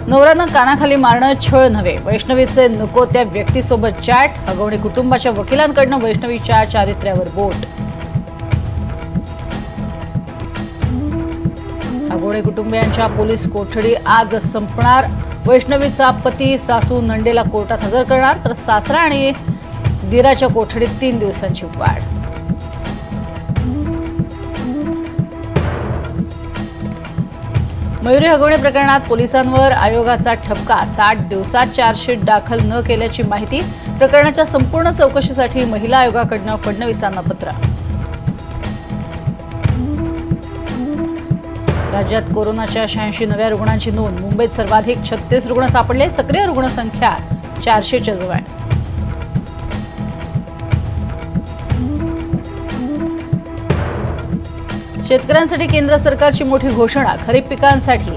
नवऱ्यानं कानाखाली मारणं छळ नव्हे, वैष्णवीचे नको त्या व्यक्तीसोबत चॅट, हगवणे कुटुंबाच्या वकिलांकडनं वैष्णवीच्या चारित्र्यावर बोट. हगवणे कुटुंबियांच्या पोलीस कोठडी आज संपणार. वैष्णवीचा पती सासू नंडेला कोर्टात हजर करणार, तर सासरा आणि दिराच्या कोठडीत 3 दिवसांची वाढ. मयुरी हगवणे प्रकरणात पोलिसांवर आयोगाचा ठपका. 60 दिवसात चार्जशीट दाखल न केल्याची माहिती. प्रकरणाच्या संपूर्ण चौकशीसाठी महिला आयोगाकडनं फडणवीसांना पत्र. राज्यात कोरोनाच्या 86 नव्या रुग्णांची नोंद. मुंबईत सर्वाधिक 36 रुग्ण सापडले. सक्रिय रुग्णसंख्या 400च्या जवळ. शेतकऱ्यांसाठी केंद्र सरकारची मोठी घोषणा. खरीप पिकांसाठी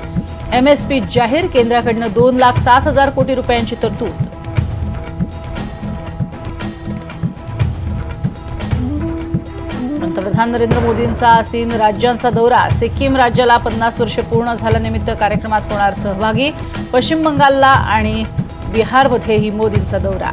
MSP जाहीर. केंद्राकडनं 2,07,000 कोटी रुपयांची तरतूद. पंतप्रधान नरेंद्र मोदींचा आज 3 राज्यांचा दौरा. सिक्कीम राज्याला 50 वर्षे पूर्ण झाल्यानिमित्त कार्यक्रमात होणार सहभागी. पश्चिम बंगालला आणि बिहारमध्येही मोदींचा दौरा.